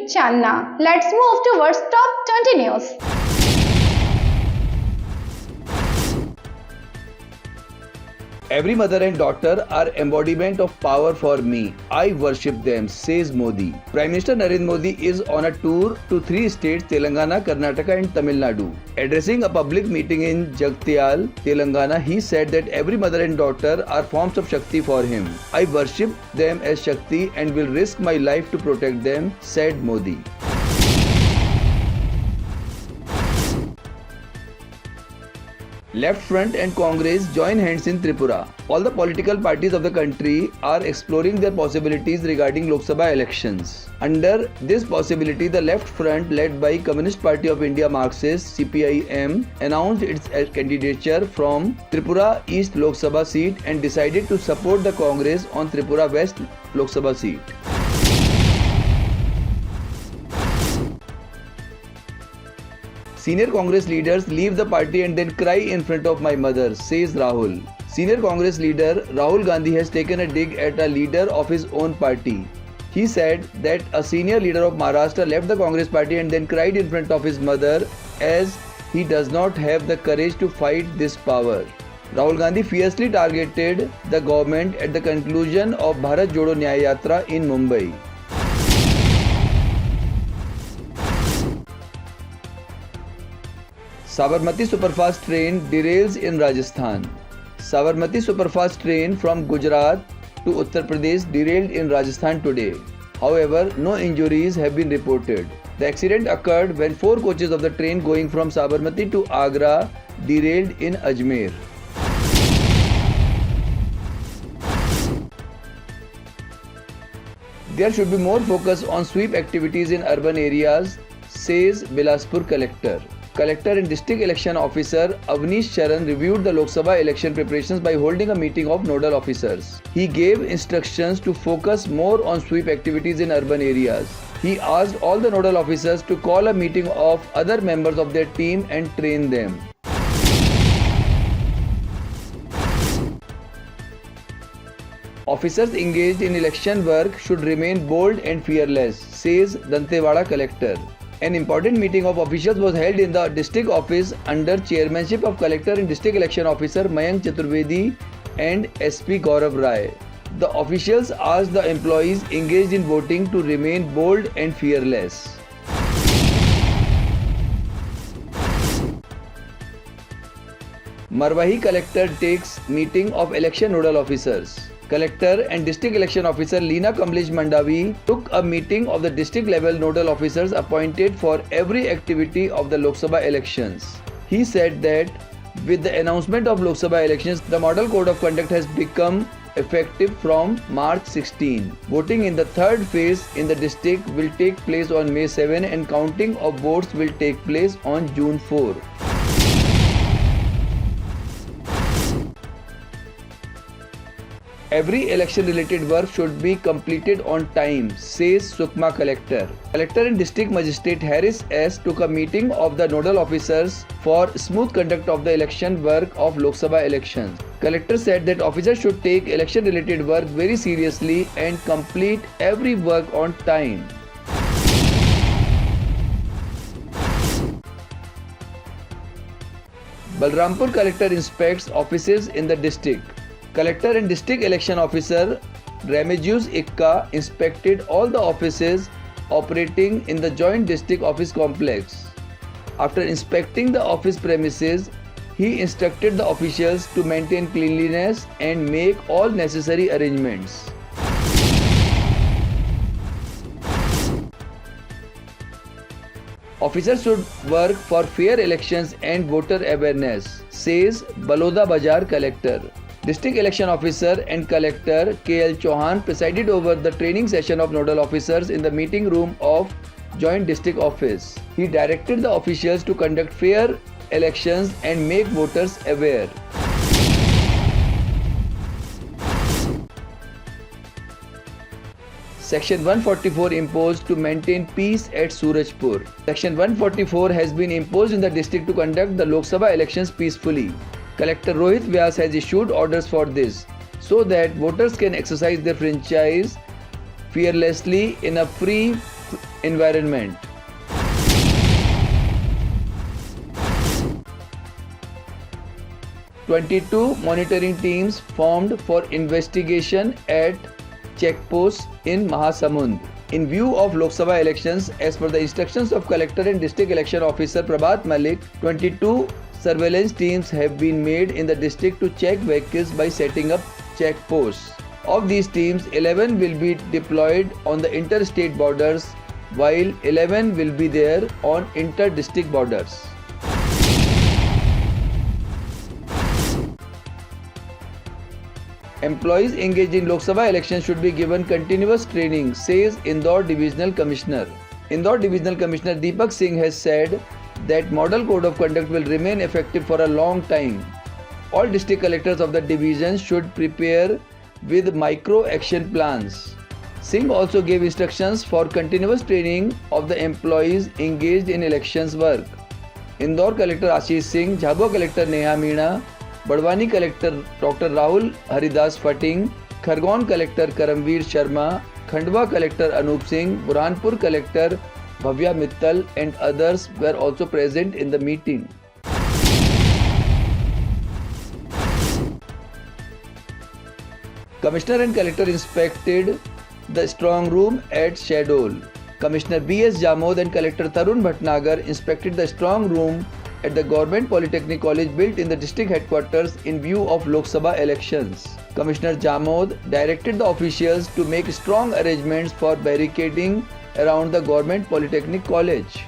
Channa. Let's move towards top 20 news. Every mother and daughter are embodiment of power for me. I worship them, says Modi. Prime Minister Narendra Modi is on a tour to 3 states, Telangana, Karnataka and Tamil Nadu. Addressing a public meeting in Jagtial, Telangana, he said that every mother and daughter are forms of Shakti for him. I worship them as Shakti and will risk my life to protect them, said Modi. Left Front and Congress join hands in Tripura. All the political parties of the country are exploring their possibilities regarding Lok Sabha elections. Under this possibility, the Left Front, led by Communist Party of India Marxist (CPIM), announced its candidature from Tripura East Lok Sabha seat and decided to support the Congress on Tripura West Lok Sabha seat. Senior Congress leaders leave the party and then cry in front of my mother, says Rahul. Senior Congress leader Rahul Gandhi has taken a dig at a leader of his own party. He said that a senior leader of Maharashtra left the Congress party and then cried in front of his mother as he does not have the courage to fight this power. Rahul Gandhi fiercely targeted the government at the conclusion of Bharat Jodo Nyaya Yatra in Mumbai. Sabarmati Superfast train derails in Rajasthan. Sabarmati Superfast train from Gujarat to Uttar Pradesh derailed in Rajasthan today. However, no injuries have been reported. The accident occurred when 4 coaches of the train going from Sabarmati to Agra derailed in Ajmer. There should be more focus on sweep activities in urban areas, says Bilaspur collector. Collector and District Election Officer Avnish Charan reviewed the Lok Sabha election preparations by holding a meeting of nodal officers. He gave instructions to focus more on sweep activities in urban areas. He asked all the nodal officers to call a meeting of other members of their team and train them. Officers engaged in election work should remain bold and fearless, says Dantewada collector. An important meeting of officials was held in the district office under chairmanship of Collector and District Election Officer Mayank Chaturvedi and SP Gaurav Rai. The officials asked the employees engaged in voting to remain bold and fearless. Marwahi collector takes meeting of election nodal officers. Collector and District Election Officer Leena Kamlesh Mandavi took a meeting of the district level nodal officers appointed for every activity of the Lok Sabha elections. He said that with the announcement of Lok Sabha elections, the Model Code of Conduct has become effective from March 16. Voting in the third phase in the district will take place on May 7 and counting of votes will take place on June 4. Every election related work should be completed on time, says Sukma collector. Collector and District Magistrate Harris S. took a meeting of the nodal officers for smooth conduct of the election work of Lok Sabha elections. Collector said that officers should take election related work very seriously and complete every work on time. Balrampur collector inspects offices in the district. Collector and District Election Officer Remigius Ikka inspected all the offices operating in the Joint District Office Complex. After inspecting the office premises, he instructed the officials to maintain cleanliness and make all necessary arrangements. Officers should work for fair elections and voter awareness, says Baloda Bazar collector. District Election Officer and Collector K.L. Chauhan presided over the training session of nodal officers in the meeting room of Joint District Office. He directed the officials to conduct fair elections and make voters aware. Section 144 imposed to maintain peace at Surajpur. Section 144 has been imposed in the district to conduct the Lok Sabha elections peacefully. Collector Rohit Vyas has issued orders for this so that voters can exercise their franchise fearlessly in a free environment. "22 monitoring teams formed for investigation at checkposts in Mahasamund. In view of Lok Sabha elections, as per the instructions of Collector and District Election Officer Prabhat Malik, 22 surveillance teams have been made in the district to check vehicles by setting up checkposts. Of these teams, 11 will be deployed on the interstate borders, while 11 will be there on inter-district borders. Employees engaged in Lok Sabha elections should be given continuous training, says Indore Divisional Commissioner. Indore Divisional Commissioner Deepak Singh has said that Model Code of Conduct will remain effective for a long time. All district collectors of the divisions should prepare with micro-action plans. Singh also gave instructions for continuous training of the employees engaged in elections work. Indore Collector Ashish Singh, Jhabua Collector Neha Meena, Badwani Collector Dr. Rahul Haridas Fating, Khargone Collector Karamveer Sharma, Khandwa Collector Anup Singh, Burhanpur Collector Bhavya Mittal and others were also present in the meeting. Commissioner and Collector inspected the strong room at Shahdol. Commissioner B.S. Jamod and Collector Tarun Bhatnagar inspected the strong room at the Government Polytechnic College built in the district headquarters in view of Lok Sabha elections. Commissioner Jamod directed the officials to make strong arrangements for barricading around the Government Polytechnic College.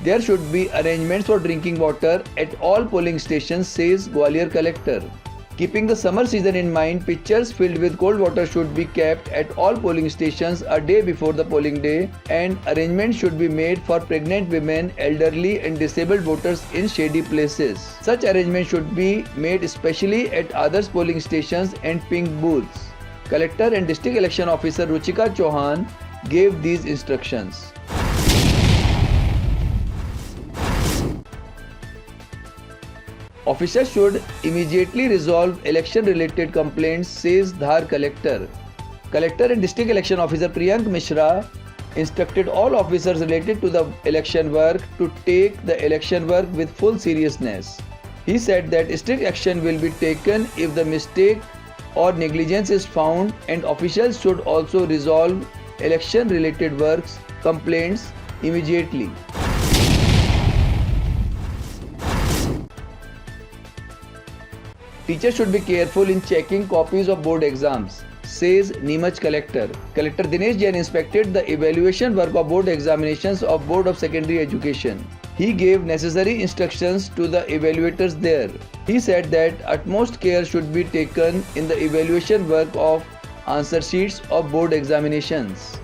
There should be arrangements for drinking water at all polling stations, says Gwalior Collector. Keeping the summer season in mind, pitchers filled with cold water should be kept at all polling stations a day before the polling day, and arrangements should be made for pregnant women, elderly and disabled voters in shady places. Such arrangements should be made especially at others polling stations and pink booths. Collector and District Election Officer Ruchika Chauhan gave these instructions. Officers should immediately resolve election-related complaints, says Dhar Collector. Collector and District Election Officer Priyank Mishra instructed all officers related to the election work to take the election work with full seriousness. He said that strict action will be taken if the mistake or negligence is found, and officials should also resolve election-related works complaints immediately. Teachers should be careful in checking copies of board exams, says Neemaj Collector. Collector Dinesh Jain inspected the evaluation work of board examinations of Board of Secondary Education. He gave necessary instructions to the evaluators there. He said that utmost care should be taken in the evaluation work of answer sheets of board examinations.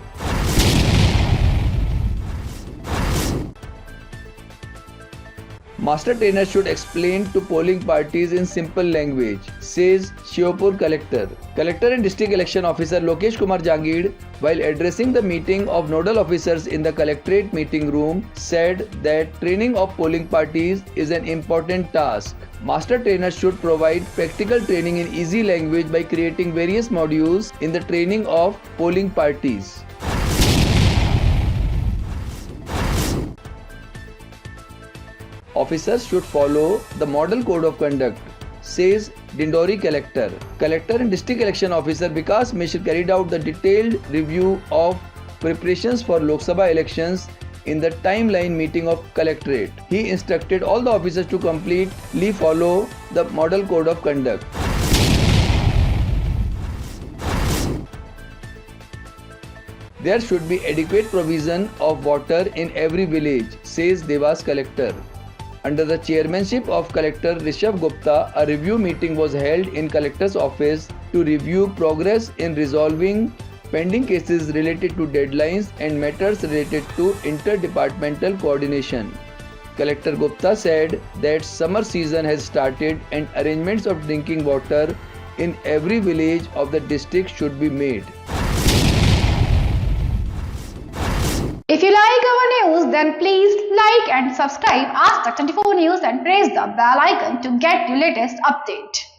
Master trainers should explain to polling parties in simple language, says Shiopur Collector. Collector and District Election Officer Lokesh Kumar Jangid, while addressing the meeting of nodal officers in the Collectorate meeting room, said that training of polling parties is an important task. Master trainers should provide practical training in easy language by creating various modules in the training of polling parties. Officers should follow the Model Code of Conduct, says Dindori Collector. Collector and District Election Officer Vikas Mishra carried out the detailed review of preparations for Lok Sabha elections in the timeline meeting of Collectorate. He instructed all the officers to completely follow the Model Code of Conduct. There should be adequate provision of water in every village, says Devas Collector. Under the chairmanship of Collector Rishabh Gupta, a review meeting was held in Collector's office to review progress in resolving pending cases related to deadlines and matters related to interdepartmental coordination. Collector Gupta said that summer season has started and arrangements of drinking water in every village of the district should be made. If you like our news, then please like and subscribe Aaj Tak 24 News and press the bell icon to get the latest update.